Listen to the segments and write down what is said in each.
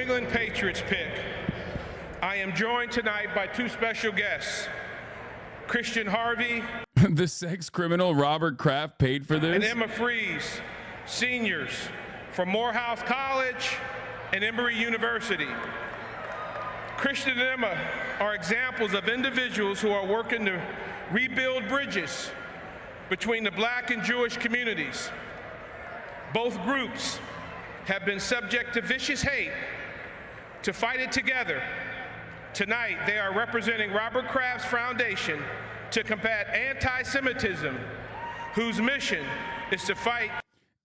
England Patriots pick. I am joined tonight by two special guests, Christian Harvey. The sex criminal Robert Kraft paid for this? And Emma Fries, seniors from Morehouse College and Emory University. Christian and Emma are examples of individuals who are working to rebuild bridges between the Black and Jewish communities. Both groups have been subject to vicious hate. To fight it together, tonight they are representing Robert Kraft's foundation to combat anti-Semitism, whose mission is to fight.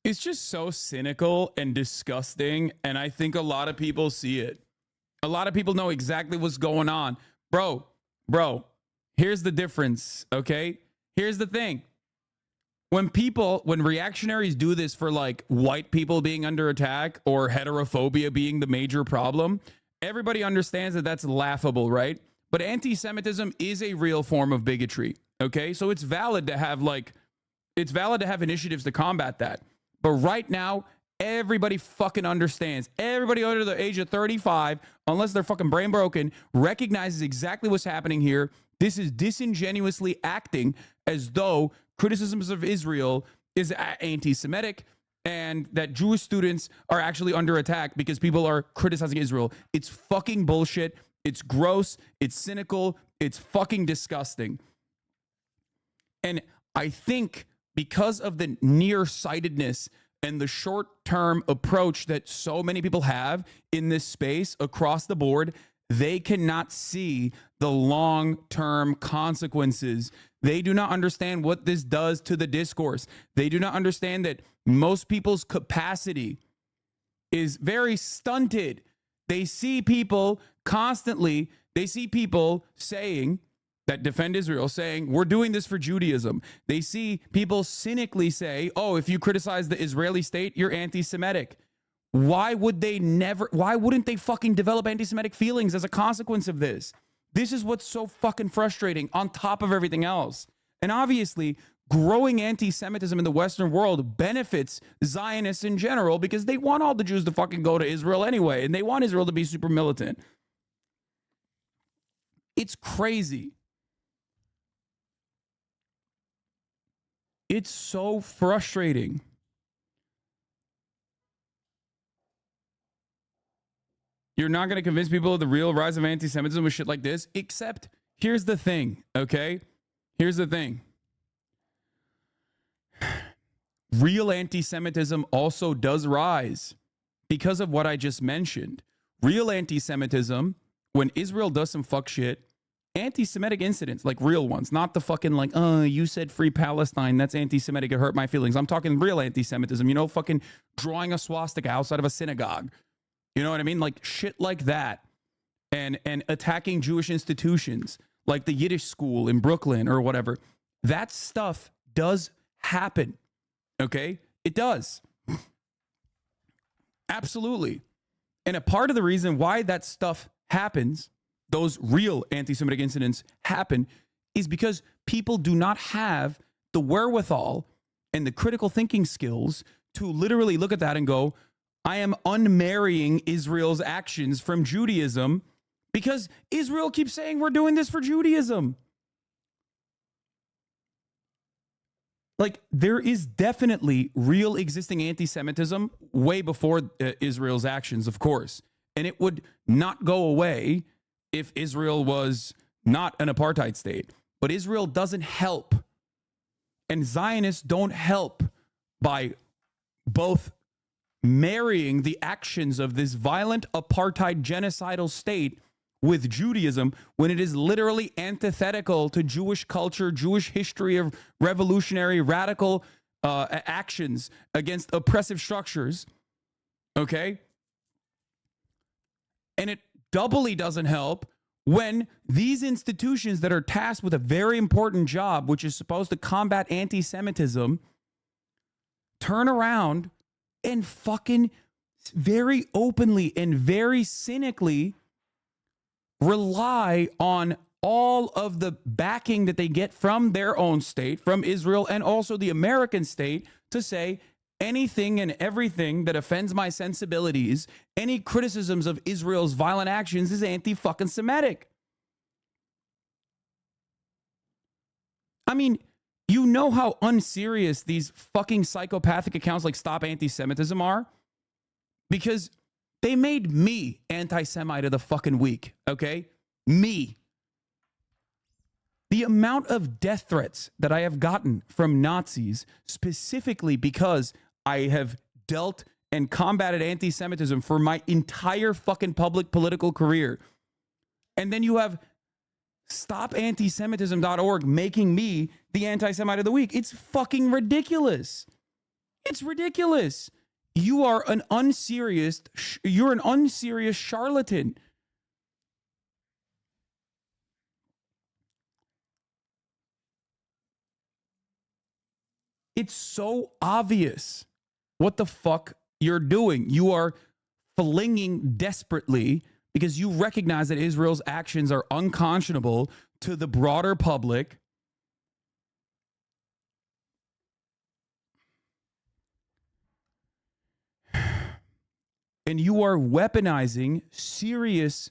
It's just so cynical and disgusting, and I think a lot of people see it. A lot of people know exactly what's going on. Bro, here's the difference, okay? Here's the thing. When reactionaries do this for like white people being under attack or heterophobia being the major problem, everybody understands that that's laughable, right? But anti-Semitism is a real form of bigotry, okay? So it's valid to have initiatives to combat that. But right now, everybody fucking understands. Everybody under the age of 35, unless they're fucking brain broken, recognizes exactly what's happening here. This is disingenuously acting as though criticisms of Israel is anti-Semitic and that Jewish students are actually under attack because people are criticizing Israel. It's fucking bullshit. It's gross. It's cynical. It's fucking disgusting. And I think because of the nearsightedness and the short-term approach that so many people have in this space across the board, they cannot see the long-term consequences. They do not understand what this does to the discourse. They do not understand that most people's capacity is very stunted. They see people constantly, saying that defend Israel, saying, we're doing this for Judaism. They see people cynically say, oh, if you criticize the Israeli state, you're anti-Semitic. Why wouldn't they fucking develop anti-Semitic feelings as a consequence of this? This is what's so fucking frustrating on top of everything else. And obviously, growing anti-Semitism in the Western world benefits Zionists in general because they want all the Jews to fucking go to Israel anyway, and they want Israel to be super militant. It's crazy. It's so frustrating. You're not going to convince people of the real rise of anti-Semitism with shit like this, except here's the thing, okay? Here's the thing. Real anti-Semitism also does rise because of what I just mentioned. Real anti-Semitism, when Israel does some fuck shit, anti-Semitic incidents, like real ones, not the fucking like, oh, you said free Palestine, that's anti-Semitic, it hurt my feelings. I'm talking real anti-Semitism, fucking drawing a swastika outside of a synagogue. You know what I mean? Like shit like that. And attacking Jewish institutions like the Yiddish school in Brooklyn or whatever. That stuff does happen. Okay? It does. Absolutely. And a part of the reason why that stuff happens, those real anti-Semitic incidents happen, is because people do not have the wherewithal and the critical thinking skills to literally look at that and go, I am unmarrying Israel's actions from Judaism because Israel keeps saying we're doing this for Judaism. Like, there is definitely real existing anti-Semitism way before Israel's actions, of course. And it would not go away if Israel was not an apartheid state. But Israel doesn't help. And Zionists don't help by both marrying the actions of this violent apartheid genocidal state with Judaism when it is literally antithetical to Jewish culture, Jewish history of revolutionary radical actions against oppressive structures. Okay? And it doubly doesn't help when these institutions that are tasked with a very important job, which is supposed to combat anti-Semitism, turn around and fucking very openly and very cynically rely on all of the backing that they get from their own state, from Israel, and also the American state to say, anything and everything that offends my sensibilities, any criticisms of Israel's violent actions is anti-fucking Semitic. I mean, you know how unserious these fucking psychopathic accounts like Stop Anti-Semitism are? Because they made me anti-Semite of the fucking week, okay? Me. The amount of death threats that I have gotten from Nazis, specifically because I have dealt and combated anti-Semitism for my entire fucking public political career. And then you have StopAntisemitism.org making me the anti-Semite of the week. It's fucking ridiculous. It's ridiculous. You are an unserious charlatan. It's so obvious what the fuck you're doing. You are flinging desperately because you recognize that Israel's actions are unconscionable to the broader public. And you are weaponizing serious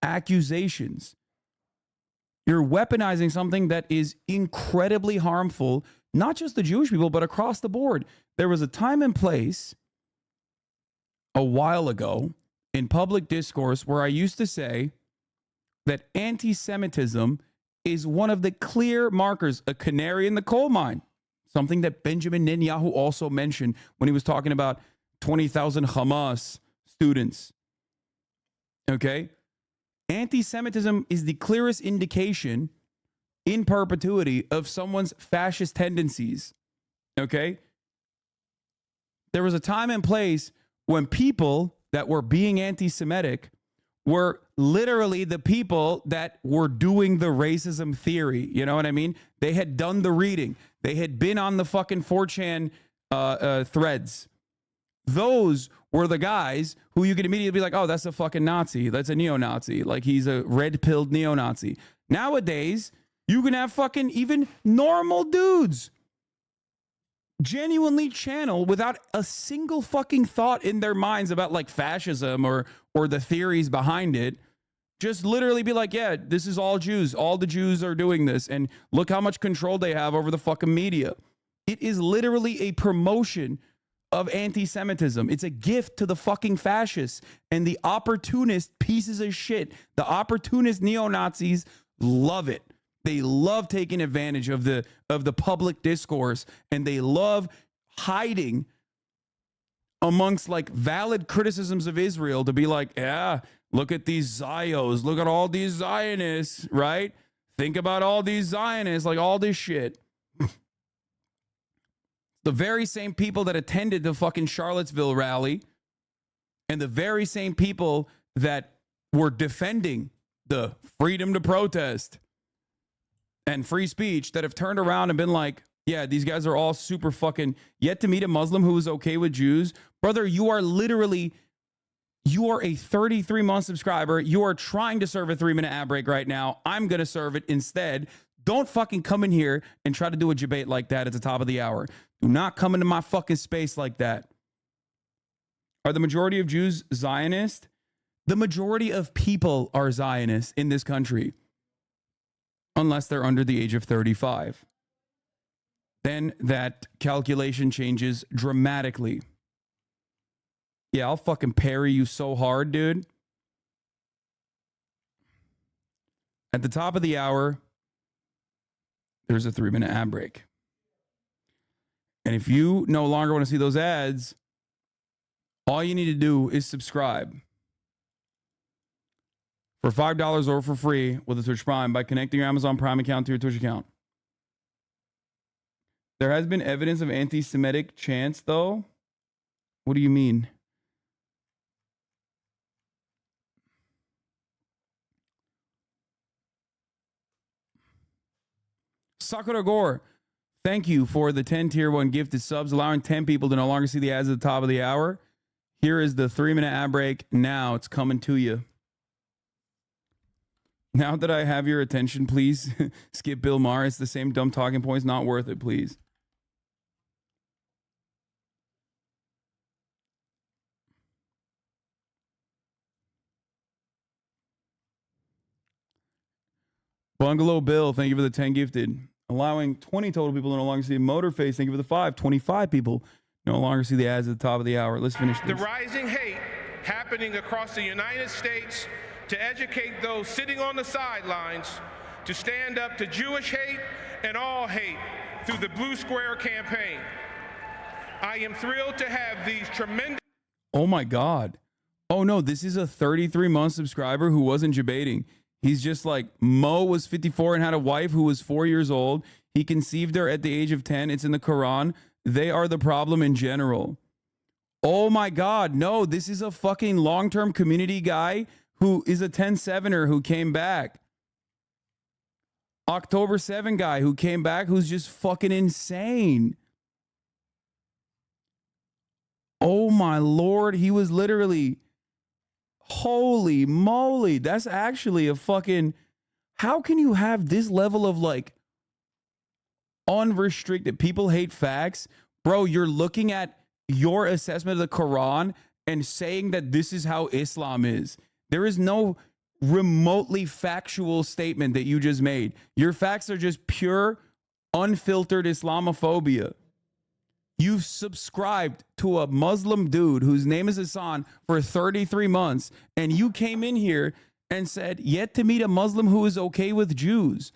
accusations. You're weaponizing something that is incredibly harmful, not just to Jewish people, but across the board. There was a time and place a while ago in public discourse where I used to say that anti-Semitism is one of the clear markers, a canary in the coal mine, something that Benjamin Netanyahu also mentioned when he was talking about 20,000 Hamas students. Okay? Anti-Semitism is the clearest indication in perpetuity of someone's fascist tendencies. Okay? There was a time and place when people that were being anti-Semitic were literally the people that were doing the racism theory. You know what I mean? They had done the reading. They had been on the fucking 4chan threads. Those were the guys who you could immediately be like, oh, that's a fucking Nazi. That's a neo-Nazi. Like, he's a red-pilled neo-Nazi. Nowadays, you can have fucking even normal dudes genuinely channel without a single fucking thought in their minds about like fascism or the theories behind it. Just literally be like, yeah, this is all Jews. All the Jews are doing this. And look how much control they have over the fucking media. It is literally a promotion of anti-Semitism. It's a gift to the fucking fascists and the opportunist pieces of shit. The opportunist neo-Nazis love it. They love taking advantage of the public discourse, and they love hiding amongst like valid criticisms of Israel to be like, yeah, look at these Zios, look at all these Zionists, right? Think about all these Zionists, like all this shit. The very same people that attended the fucking Charlottesville rally and the very same people that were defending the freedom to protest and free speech that have turned around and been like, yeah, these guys are all super fucking yet to meet a Muslim who is okay with Jews. Brother, you are a 33-month subscriber. You are trying to serve a 3-minute ad break right now. I'm going to serve it instead. Don't fucking come in here and try to do a debate like that at the top of the hour. Do not come into my fucking space like that. Are the majority of Jews Zionist? The majority of people are Zionists in this country, unless they're under the age of 35. Then that calculation changes dramatically. Yeah, I'll fucking parry you so hard, dude. At the top of the hour, there's a 3-minute ad break. And if you no longer want to see those ads, all you need to do is subscribe for $5 or for free with a Twitch Prime by connecting your Amazon Prime account to your Twitch account. There has been evidence of anti-Semitic chants, though. What do you mean? Sakura Gore, thank you for the 10 tier 1 gifted subs, allowing 10 people to no longer see the ads at the top of the hour. Here is the 3-minute ad break. Now it's coming to you. Now that I have your attention, please skip Bill Maher. It's the same dumb talking points. Not worth it, please. Bungalow Bill, thank you for the 10 gifted. Allowing 20 total people to no longer see Motorface, thank you for the 5. 25 people no longer see the ads at the top of the hour. Let's finish this. The rising hate happening across the United States to educate those sitting on the sidelines to stand up to Jewish hate and all hate through the Blue Square campaign. I am thrilled to have these tremendous... Oh my God. Oh no, this is a 33-month subscriber who wasn't debating. He's just like, Mo was 54 and had a wife who was 4 years old. He conceived her at the age of 10. It's in the Quran. They are the problem in general. Oh my God. No, this is a fucking long-term community guy who is a 10-7er who came back. October 7 guy who came back who's just fucking insane. Oh my Lord. He was literally... Holy moly, that's actually a fucking... How can you have this level of like unrestricted people hate facts? Bro, you're looking at your assessment of the Quran and saying that this is how Islam is. There is no remotely factual statement that you just made. Your facts are just pure, unfiltered Islamophobia. You've subscribed to a Muslim dude whose name is Hasan for 33 months, and you came in here and said, yet to meet a Muslim who is okay with Jews.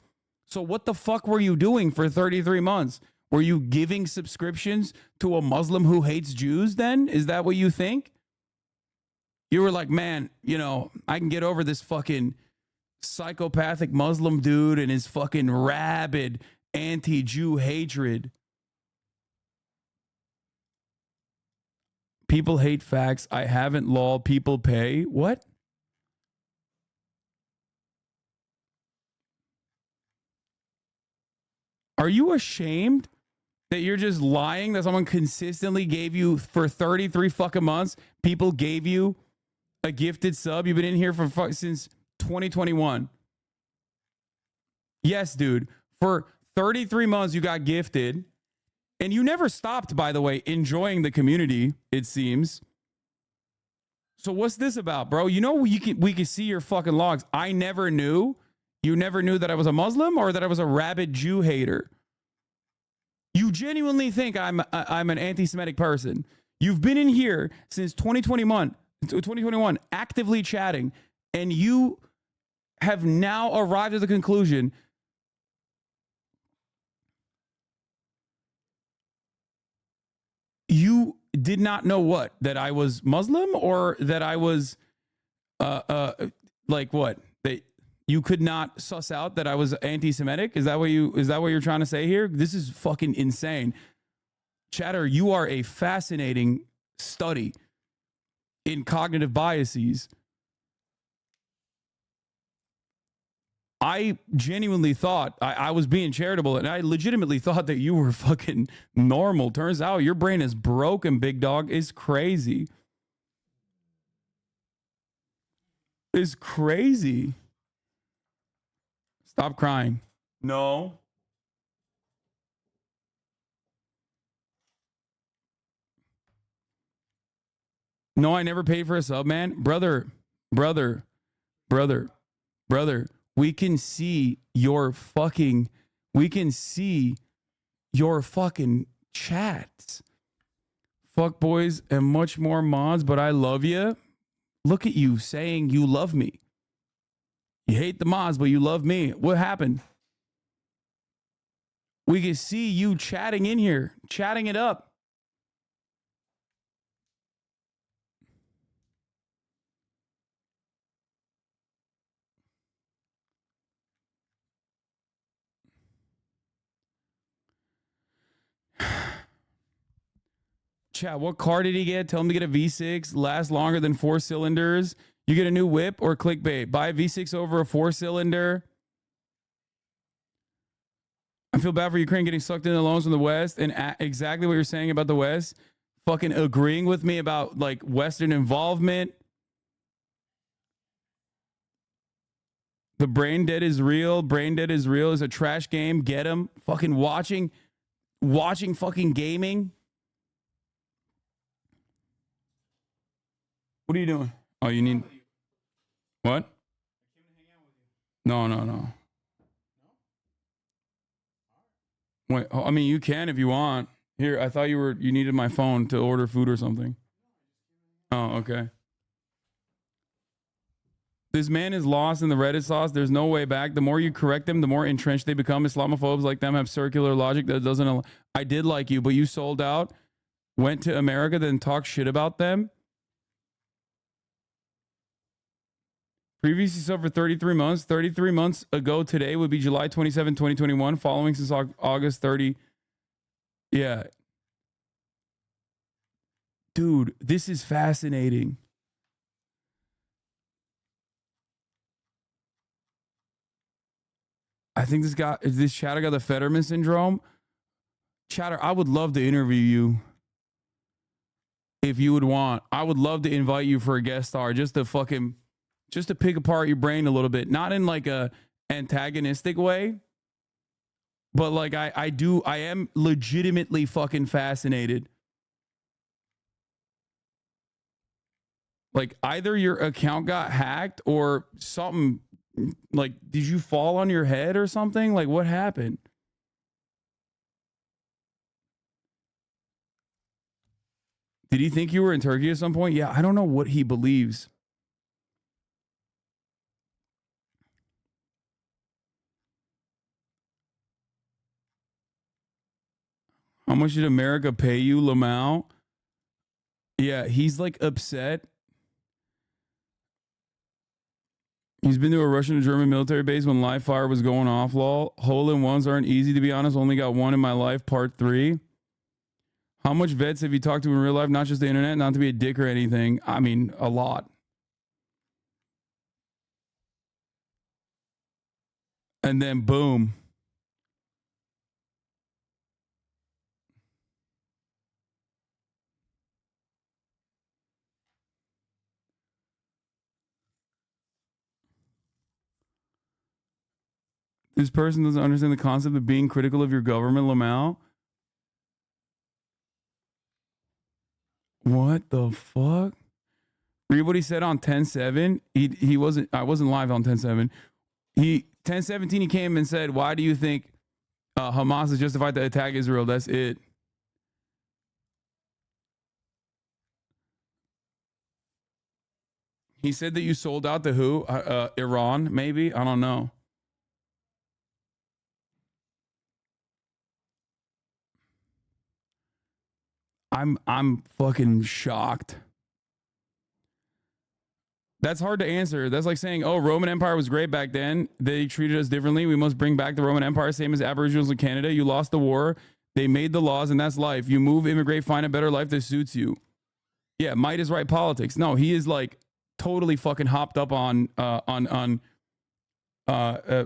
So what the fuck were you doing for 33 months? Were you giving subscriptions to a Muslim who hates Jews then? Is that what you think? You were like, man, you know, I can get over this fucking psychopathic Muslim dude and his fucking rabid anti-Jew hatred. People hate facts. I haven't lol. People pay. What? Are you ashamed that you're just lying that someone consistently gave you for 33 fucking months? People gave you a gifted sub. You've been in here for since 2021. Yes, dude. For 33 months, you got gifted. And you never stopped, by the way, enjoying the community, it seems. So what's this about, bro? You know, we can see your fucking logs. I never knew. You never knew that I was a Muslim or that I was a rabid Jew hater. You genuinely think I'm an anti-Semitic person. You've been in here since 2021, actively chatting, and you have now arrived at the conclusion you did not know what? That I was Muslim or that I was like what? That you could not suss out that I was anti-Semitic? Is that what you're trying to say here? This is fucking insane. Chatter, you are a fascinating study in cognitive biases. I genuinely thought I was being charitable, and I legitimately thought that you were fucking normal. Turns out your brain is broken, big dog. It's crazy. It's crazy. Stop crying. No. No, I never paid for a sub, man. Brother. We can see your fucking chats. Fuck boys and much more mods, but I love you. Look at you saying you love me. You hate the mods, but you love me. What happened? We can see you chatting in here, chatting it up. Chat, what car did he get? Tell him to get a V6, last longer than 4 cylinders. You get a new whip or clickbait. Buy a V6 over a 4-cylinder. I feel bad for Ukraine getting sucked into loans from the West, and exactly what you're saying about the West. Fucking agreeing with me about like Western involvement. The brain dead is real. Brain dead is real is a trash game. Get him. Fucking watching fucking gaming. What are you doing? Oh, you need... What? No. Wait, I mean, you can if you want. Here, I thought you needed my phone to order food or something. Oh, okay. This man is lost in the Reddit sauce. There's no way back. The more you correct them, the more entrenched they become. Islamophobes like them have circular logic that doesn't. I did like you, but you sold out, went to America, then talked shit about them. Previously sold for 33 months. 33 months ago today would be July 27, 2021. Following since August 30. Yeah. Dude, this is fascinating. I think this chatter got the Fetterman syndrome. Chatter, I would love to interview you. If you would want. I would love to invite you for a guest star just to pick apart your brain a little bit. Not in like a antagonistic way. But like I am legitimately fucking fascinated. Like either your account got hacked or something. Like, did you fall on your head or something? Like, what happened? Did he think you were in Turkey at some point? Yeah, I don't know what he believes. How much did America pay you, Lamau? Yeah, he's like upset. He's been to a Russian and German military base when live fire was going off, lol. Hole-in-ones aren't easy, to be honest. Only got one in my life, part 3. How much vets have you talked to in real life? Not just the internet, not to be a dick or anything. I mean, a lot. And then boom. This person doesn't understand the concept of being critical of your government, Lamau. What the fuck? Read what he said on 10/7. He wasn't. I wasn't live on 10/7. 10/17. He came and said, "Why do you think Hamas is justified to attack Israel?" That's it. He said that you sold out to who? Iran, maybe. I don't know. I'm fucking shocked. That's hard to answer. That's like saying, oh, Roman Empire was great back then. They treated us differently. We must bring back the Roman Empire, same as Aboriginals in Canada. You lost the war. They made the laws, and that's life. You move, immigrate, find a better life that suits you. Yeah, might is right politics. No, he is like totally fucking hopped up on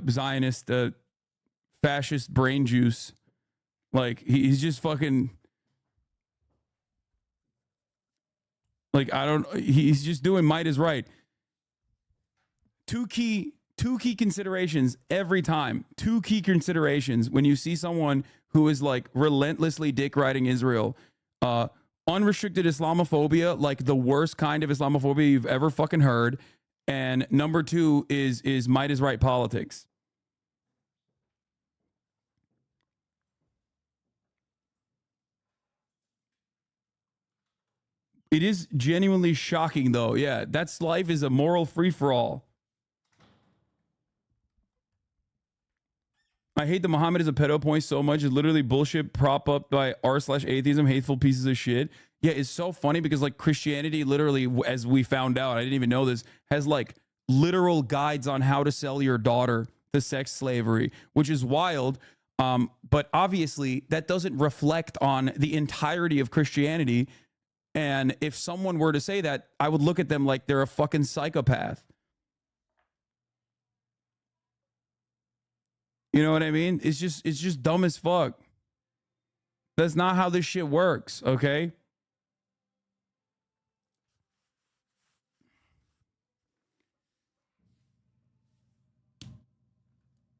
Zionist fascist brain juice. Like he's just fucking like he's just doing might is right. Two key considerations every time. Two key considerations when you see someone who is like relentlessly dick riding Israel. Unrestricted Islamophobia, like the worst kind of Islamophobia you've ever fucking heard. And number 2 is might is right politics. It is genuinely shocking though. Yeah, that's life is a moral free-for-all. I hate that Muhammad is a pedo point so much. It's literally bullshit prop up by r/atheism, hateful pieces of shit. Yeah, it's so funny because like Christianity literally, as we found out, I didn't even know this, has like literal guides on how to sell your daughter to sex slavery, which is wild. But obviously that doesn't reflect on the entirety of Christianity. And if someone were to say that, I would look at them like they're a fucking psychopath. You know what I mean? It's just dumb as fuck. That's not how this shit works, okay?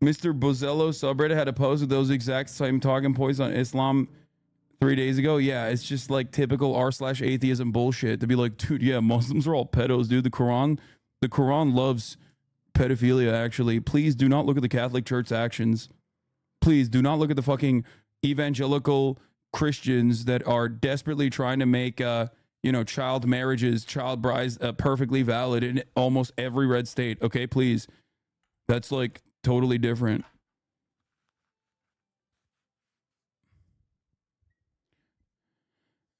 Mr. Bozello subreddit had a post with those exact same talking points on Islam 3 days ago. Yeah, it's just like typical r/atheism bullshit to be like, dude, yeah, Muslims are all pedos, dude. The Quran loves pedophilia, actually. Please do not look at the Catholic Church's actions. Please do not look at the fucking evangelical Christians that are desperately trying to make child marriages, child brides perfectly valid in almost every red state. Okay, please. That's like totally different.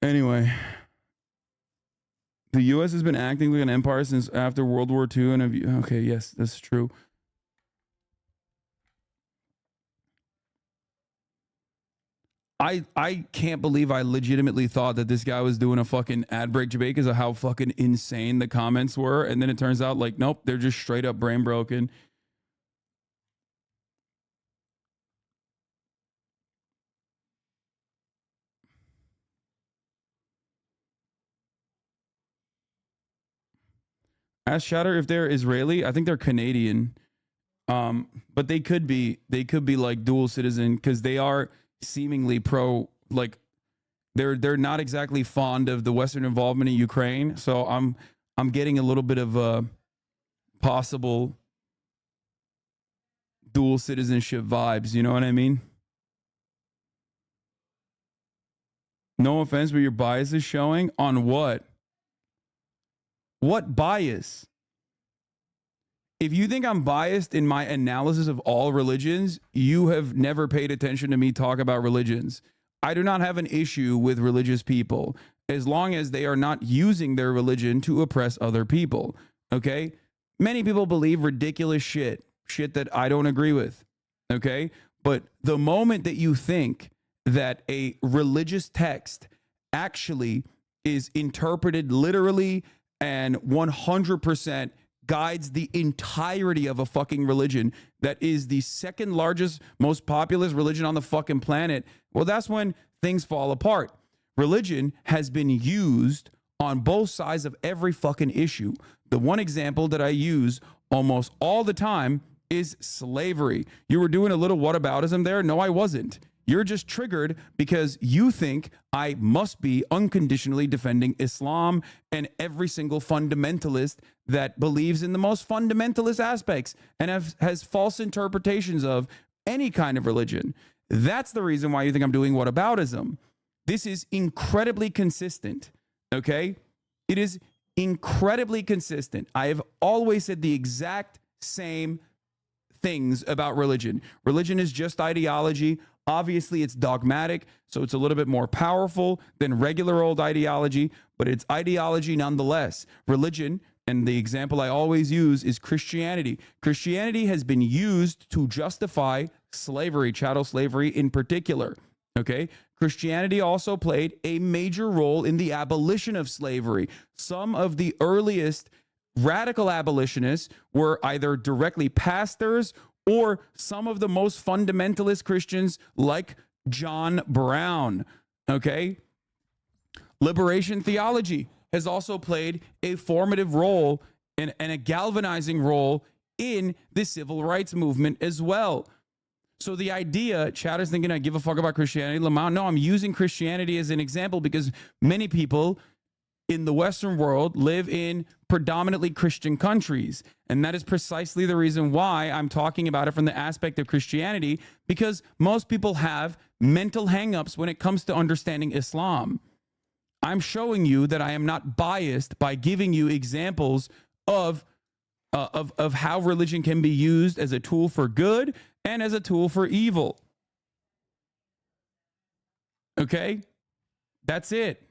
Anyway, the U.S. has been acting like an empire since after World War II. And okay, yes, that's true. I can't believe I legitimately thought that this guy was doing a fucking ad break debate because of how fucking insane the comments were. And then it turns out like, nope, they're just straight up brain broken. Ask Shatter if they're Israeli. I think they're Canadian. But they could be like dual citizen because they are seemingly pro, like they're not exactly fond of the Western involvement in Ukraine. So I'm getting a little bit of a possible dual citizenship vibes. You know what I mean? No offense, but your bias is showing on what? What bias? If you think I'm biased in my analysis of all religions, you have never paid attention to me talk about religions. I do not have an issue with religious people as long as they are not using their religion to oppress other people. Okay? Many people believe ridiculous shit that I don't agree with. Okay? But the moment that you think that a religious text actually is interpreted literally and 100% guides the entirety of a fucking religion that is the second largest, most populous religion on the fucking planet, well, that's when things fall apart. Religion has been used on both sides of every fucking issue. The one example that I use almost all the time is slavery. You were doing a little whataboutism there? No, I wasn't. You're just triggered because you think I must be unconditionally defending Islam and every single fundamentalist that believes in the most fundamentalist aspects and has false interpretations of any kind of religion. That's the reason why you think I'm doing whataboutism. This is incredibly consistent, okay? It is incredibly consistent. I have always said the exact same things about religion. Religion is just ideology. Obviously, it's dogmatic, so it's a little bit more powerful than regular old ideology, but it's ideology nonetheless. Religion, and the example I always use is Christianity. Christianity has been used to justify slavery, chattel slavery in particular. Okay? Christianity also played a major role in the abolition of slavery. Some of the earliest radical abolitionists were either directly pastors or some of the most fundamentalist Christians like John Brown, okay? Liberation theology has also played a formative role and a galvanizing role in the civil rights movement as well. So the idea, Chatter's thinking I give a fuck about Christianity. Lamont, no, I'm using Christianity as an example because many people in the Western world live in predominantly Christian countries. And that is precisely the reason why I'm talking about it from the aspect of Christianity, because most people have mental hangups when it comes to understanding Islam. I'm showing you that I am not biased by giving you examples of how religion can be used as a tool for good and as a tool for evil. Okay? That's it.